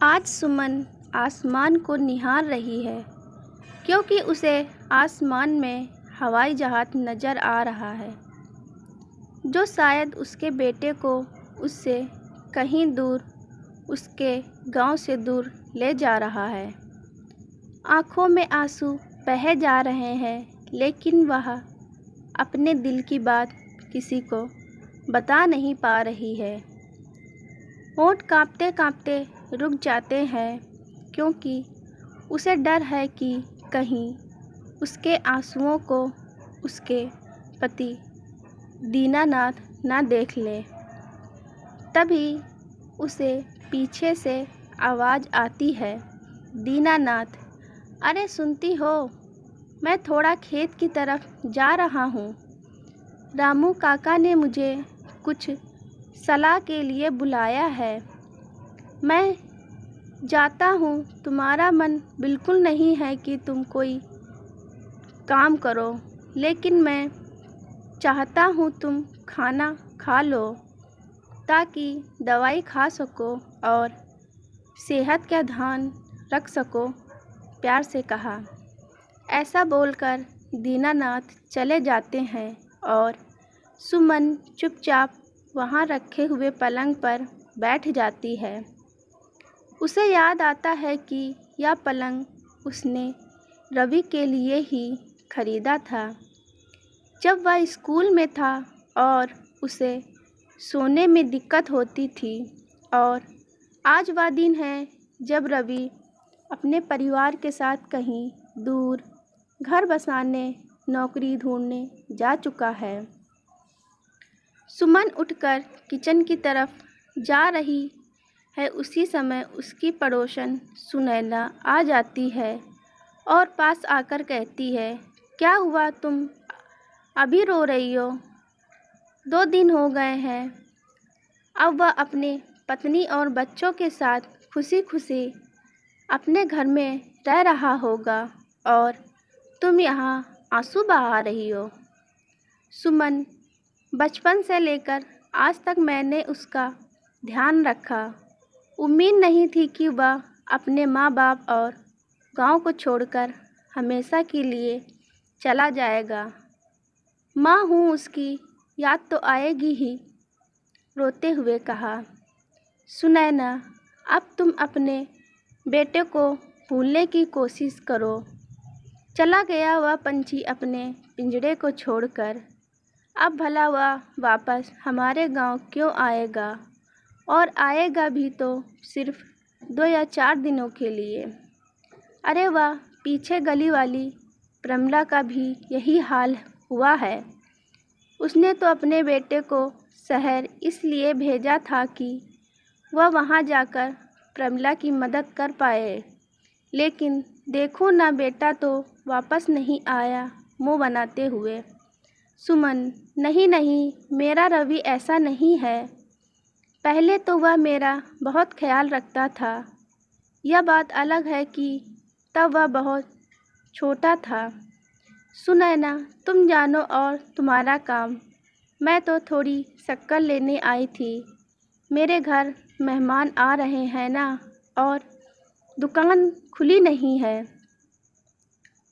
आज सुमन आसमान को निहार रही है क्योंकि उसे आसमान में हवाई जहाज़ नज़र आ रहा है जो शायद उसके बेटे को उससे कहीं दूर, उसके गांव से दूर ले जा रहा है। आँखों में आंसू बह जा रहे हैं, लेकिन वह अपने दिल की बात किसी को बता नहीं पा रही है। होंठ काँपते काँपते रुक जाते हैं क्योंकि उसे डर है कि कहीं उसके आंसुओं को उसके पति दीनानाथ ना देख ले। तभी उसे पीछे से आवाज़ आती है, दीनानाथ, अरे सुनती हो? मैं थोड़ा खेत की तरफ जा रहा हूँ। रामू काका ने मुझे कुछ सलाह के लिए बुलाया है। मैं जाता हूँ। तुम्हारा मन बिल्कुल नहीं है कि तुम कोई काम करो, लेकिन मैं चाहता हूँ तुम खाना खा लो ताकि दवाई खा सको और सेहत का ध्यान रख सको, प्यार से कहा। ऐसा बोलकर दीनानाथ चले जाते हैं और सुमन चुपचाप वहाँ रखे हुए पलंग पर बैठ जाती है। उसे याद आता है कि यह पलंग उसने रवि के लिए ही खरीदा था जब वह स्कूल में था और उसे सोने में दिक्कत होती थी, और आज वह दिन है जब रवि अपने परिवार के साथ कहीं दूर घर बसाने, नौकरी ढूंढने जा चुका है। सुमन उठकर किचन की तरफ जा रही है। उसी समय उसकी पड़ोसन सुनैना आ जाती है और पास आकर कहती है, क्या हुआ, तुम अभी रो रही हो? 2 दिन हो गए हैं। अब वह अपने पत्नी और बच्चों के साथ खुशी खुशी अपने घर में रह रहा होगा और तुम यहाँ आंसू बहा रही हो। सुमन, बचपन से लेकर आज तक मैंने उसका ध्यान रखा। उम्मीद नहीं थी कि वह अपने माँ बाप और गांव को छोड़कर हमेशा के लिए चला जाएगा। माँ हूँ, उसकी याद तो आएगी ही, रोते हुए कहा। सुनैना, अब तुम अपने बेटे को भूलने की कोशिश करो। चला गया वह पंछी अपने पिंजरे को छोड़कर। अब भला वह वापस हमारे गांव क्यों आएगा, और आएगा भी तो सिर्फ 2 या 4 दिनों के लिए। अरे वाह, पीछे गली वाली प्रमला का भी यही हाल हुआ है। उसने तो अपने बेटे को शहर इसलिए भेजा था कि वह वहां जाकर प्रमला की मदद कर पाए, लेकिन देखो ना, बेटा तो वापस नहीं आया मुंह बनाते हुए। सुमन, नहीं नहीं, मेरा रवि ऐसा नहीं है। पहले तो वह मेरा बहुत ख्याल रखता था। यह बात अलग है कि तब वह बहुत छोटा था। सुनैना, तुम जानो और तुम्हारा काम। मैं तो थोड़ी शक्कर लेने आई थी। मेरे घर मेहमान आ रहे हैं ना, और दुकान खुली नहीं है।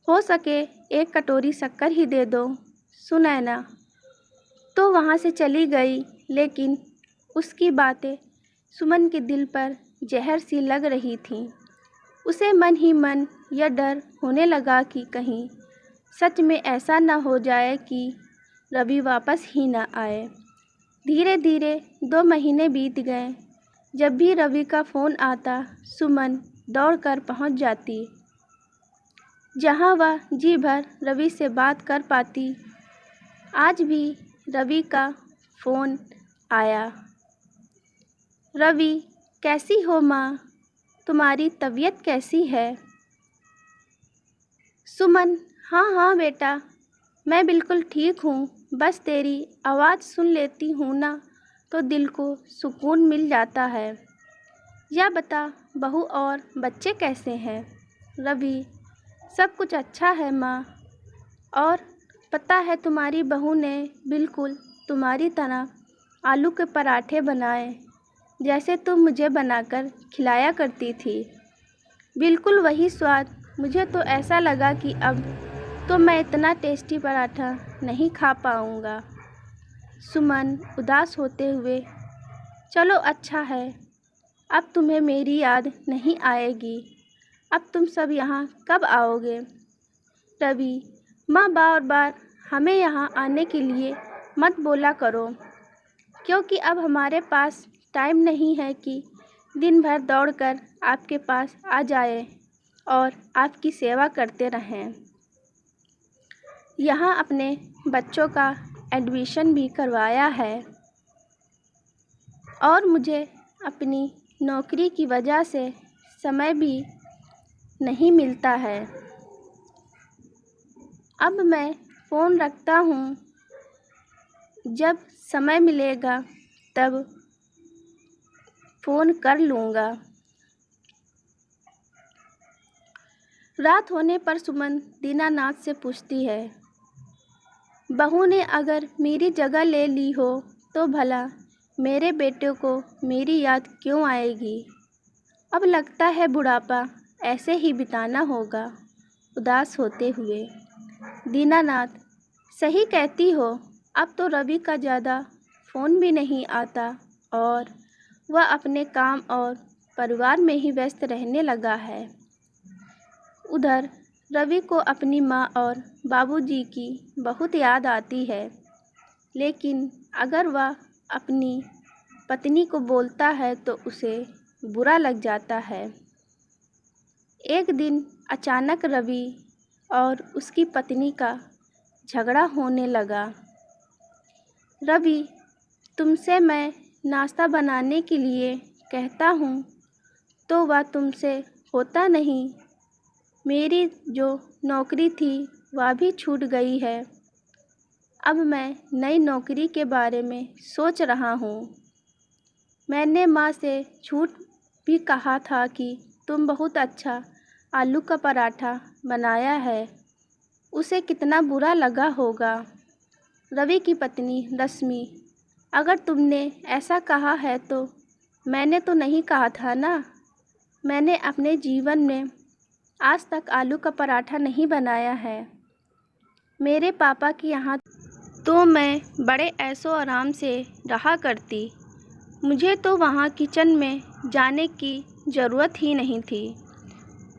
हो सके 1 कटोरी शक्कर ही दे दो। सुनैना तो वहाँ से चली गई, लेकिन उसकी बातें सुमन के दिल पर जहर सी लग रही थीं। उसे मन ही मन यह डर होने लगा कि कहीं सच में ऐसा न हो जाए कि रवि वापस ही न आए। धीरे धीरे 2 महीने बीत गए। जब भी रवि का फ़ोन आता, सुमन दौड़कर पहुंच जाती, जहां वह जी भर रवि से बात कर पाती। आज भी रवि का फ़ोन आया। रवि, कैसी हो माँ? तुम्हारी तबीयत कैसी है? सुमन, हाँ हाँ बेटा, मैं बिल्कुल ठीक हूँ। बस तेरी आवाज़ सुन लेती हूँ ना, तो दिल को सुकून मिल जाता है। या बता, बहू और बच्चे कैसे हैं? रवि, सब कुछ अच्छा है माँ। और पता है, तुम्हारी बहू ने बिल्कुल तुम्हारी तरह आलू के पराठे बनाए। जैसे तुम मुझे बनाकर खिलाया करती थी। बिल्कुल वही स्वाद। मुझे तो ऐसा लगा कि अब तो मैं इतना टेस्टी पराठा नहीं खा पाऊँगा। सुमन उदास होते हुए, चलो अच्छा है, अब तुम्हें मेरी याद नहीं आएगी। अब तुम सब यहाँ कब आओगे? रवि, माँ बार बार हमें यहाँ आने के लिए मत बोला करो, क्योंकि अब हमारे पास टाइम नहीं है कि दिन भर दौड़कर आपके पास आ जाए और आपकी सेवा करते रहें। यहाँ अपने बच्चों का एडमिशन भी करवाया है और मुझे अपनी नौकरी की वजह से समय भी नहीं मिलता है। अब मैं फ़ोन रखता हूँ, जब समय मिलेगा तब फ़ोन कर लूँगा। रात होने पर सुमन दीनानाथ से पूछती है, बहू ने अगर मेरी जगह ले ली हो तो भला मेरे बेटे को मेरी याद क्यों आएगी? अब लगता है बुढ़ापा ऐसे ही बिताना होगा। उदास होते हुए, दीनानाथ, सही कहती हो। अब तो रवि का ज़्यादा फ़ोन भी नहीं आता और वह अपने काम और परिवार में ही व्यस्त रहने लगा है। उधर रवि को अपनी माँ और बाबूजी की बहुत याद आती है, लेकिन अगर वह अपनी पत्नी को बोलता है तो उसे बुरा लग जाता है। एक दिन अचानक रवि और उसकी पत्नी का झगड़ा होने लगा। रवि, तुमसे मैं नाश्ता बनाने के लिए कहता हूँ तो वह तुमसे होता नहीं। मेरी जो नौकरी थी वह भी छूट गई है। अब मैं नई नौकरी के बारे में सोच रहा हूँ। मैंने माँ से झूठ भी कहा था कि तुम बहुत अच्छा आलू का पराठा बनाया है। उसे कितना बुरा लगा होगा। रवि की पत्नी रश्मि, अगर तुमने ऐसा कहा है तो मैंने तो नहीं कहा था ना। मैंने अपने जीवन में आज तक आलू का पराठा नहीं बनाया है। मेरे पापा के यहाँ तो मैं बड़े ऐशो आराम से रहा करती। मुझे तो वहाँ किचन में जाने की ज़रूरत ही नहीं थी।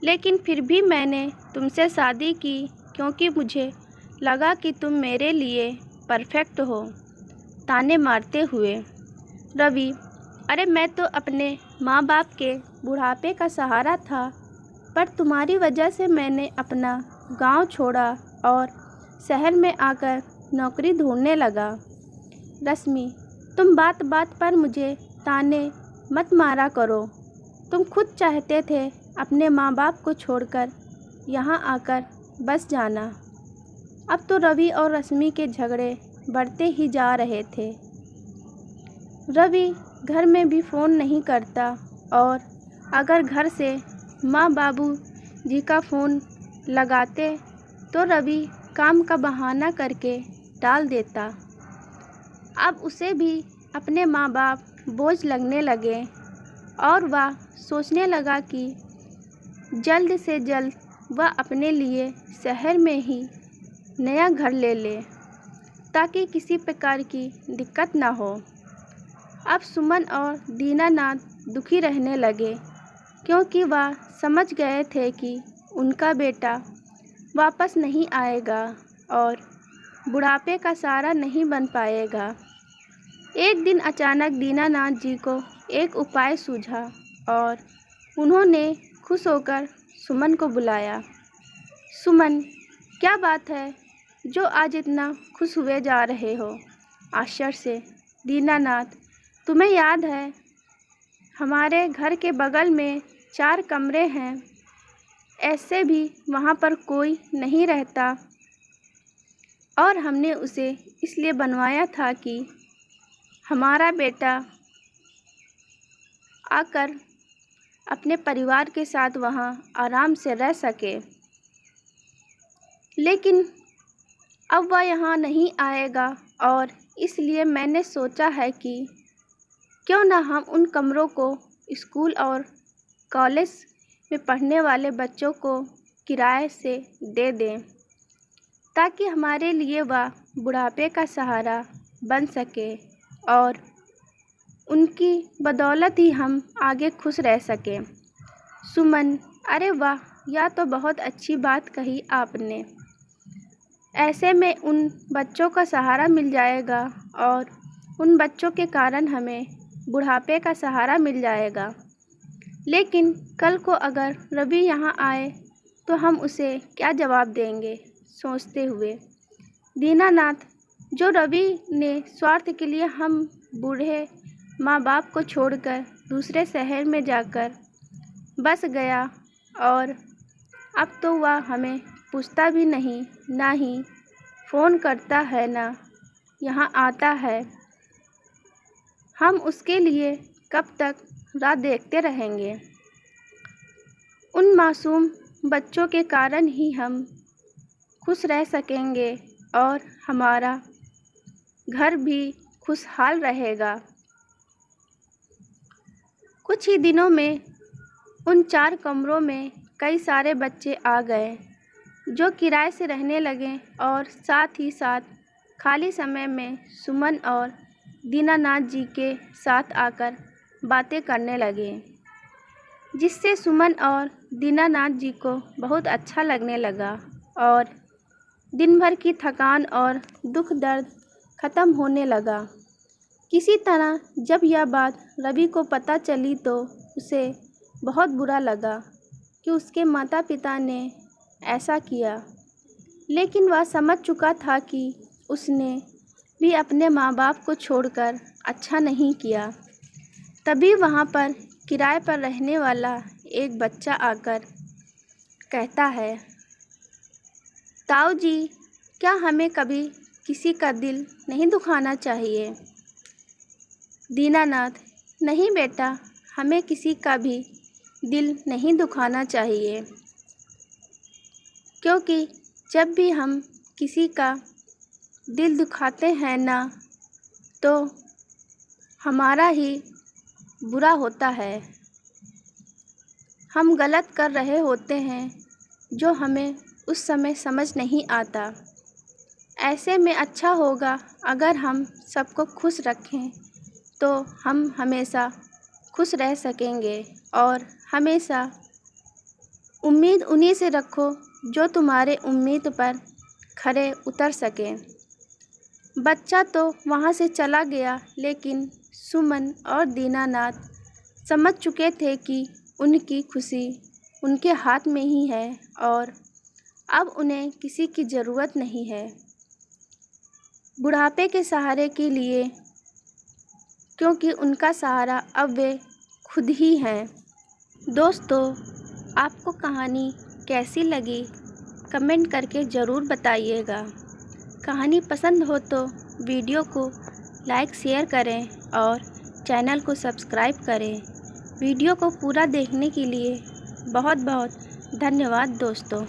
लेकिन फिर भी मैंने तुमसे शादी की क्योंकि मुझे लगा कि तुम मेरे लिए परफेक्ट हो। ताने मारते हुए, रवि, अरे मैं तो अपने माँ बाप के बुढ़ापे का सहारा था, पर तुम्हारी वजह से मैंने अपना गांव छोड़ा और शहर में आकर नौकरी ढूंढने लगा। रश्मि, तुम बात बात पर मुझे ताने मत मारा करो। तुम खुद चाहते थे अपने माँ बाप को छोड़कर यहाँ आकर बस जाना। अब तो रवि और रश्मि के झगड़े बढ़ते ही जा रहे थे। रवि घर में भी फ़ोन नहीं करता और अगर घर से माँ बाबू जी का फ़ोन लगाते तो रवि काम का बहाना करके टाल देता। अब उसे भी अपने माँ बाप बोझ लगने लगे और वह सोचने लगा कि जल्द से जल्द वह अपने लिए शहर में ही नया घर ले ले ताकि किसी प्रकार की दिक्कत ना हो। अब सुमन और दीनानाथ दुखी रहने लगे क्योंकि वह समझ गए थे कि उनका बेटा वापस नहीं आएगा और बुढ़ापे का सहारा नहीं बन पाएगा। एक दिन अचानक दीनानाथ जी को एक उपाय सूझा और उन्होंने खुश होकर सुमन को बुलाया। सुमन, क्या बात है जो आज इतना खुश हुए जा रहे हो? आश्चर्य से, दीनानाथ, तुम्हें याद है हमारे घर के बगल में 4 कमरे हैं। ऐसे भी वहाँ पर कोई नहीं रहता और हमने उसे इसलिए बनवाया था कि हमारा बेटा आकर अपने परिवार के साथ वहाँ आराम से रह सके। लेकिन अब वह यहाँ नहीं आएगा और इसलिए मैंने सोचा है कि क्यों ना हम उन कमरों को स्कूल और कॉलेज में पढ़ने वाले बच्चों को किराए से दे दें, ताकि हमारे लिए वह बुढ़ापे का सहारा बन सके और उनकी बदौलत ही हम आगे खुश रह सकें। सुमन: अरे वाह, यह तो बहुत अच्छी बात कही आपने। ऐसे में उन बच्चों का सहारा मिल जाएगा और उन बच्चों के कारण हमें बुढ़ापे का सहारा मिल जाएगा। लेकिन कल को अगर रवि यहाँ आए तो हम उसे क्या जवाब देंगे? सोचते हुए दीनानाथ, जो रवि ने स्वार्थ के लिए हम बूढ़े माँ बाप को छोड़कर दूसरे शहर में जाकर बस गया और अब तो वह हमें पूछता भी नहीं, ना ही फ़ोन करता है, ना यहाँ आता है। हम उसके लिए कब तक राह देखते रहेंगे? उन मासूम बच्चों के कारण ही हम खुश रह सकेंगे और हमारा घर भी खुशहाल रहेगा। कुछ ही दिनों में उन 4 कमरों में कई सारे बच्चे आ गए जो किराए से रहने लगे और साथ ही साथ खाली समय में सुमन और दीनानाथ जी के साथ आकर बातें करने लगे, जिससे सुमन और दीनानाथ जी को बहुत अच्छा लगने लगा और दिन भर की थकान और दुख दर्द ख़त्म होने लगा। किसी तरह जब यह बात रवि को पता चली तो उसे बहुत बुरा लगा कि उसके माता पिता ने ऐसा किया, लेकिन वह समझ चुका था कि उसने भी अपने माँ बाप को छोड़कर अच्छा नहीं किया। तभी वहाँ पर किराए पर रहने वाला एक बच्चा आकर कहता है, ताऊ जी, क्या हमें कभी किसी का दिल नहीं दुखाना चाहिए? दीनानाथ: नहीं बेटा, हमें किसी का भी दिल नहीं दुखाना चाहिए, क्योंकि जब भी हम किसी का दिल दुखाते हैं ना, तो हमारा ही बुरा होता है। हम गलत कर रहे होते हैं जो हमें उस समय समझ नहीं आता। ऐसे में अच्छा होगा अगर हम सबको खुश रखें, तो हम हमेशा खुश रह सकेंगे और हमेशा उम्मीद उन्हीं से रखो जो तुम्हारे उम्मीद पर खरे उतर सकें। बच्चा तो वहाँ से चला गया, लेकिन सुमन और दीनानाथ समझ चुके थे कि उनकी खुशी उनके हाथ में ही है और अब उन्हें किसी की ज़रूरत नहीं है बुढ़ापे के सहारे के लिए, क्योंकि उनका सहारा अब वे खुद ही हैं। दोस्तों, आपको कहानी कैसी लगी कमेंट करके ज़रूर बताइएगा। कहानी पसंद हो तो वीडियो को लाइक शेयर करें और चैनल को सब्सक्राइब करें। वीडियो को पूरा देखने के लिए बहुत बहुत धन्यवाद दोस्तों।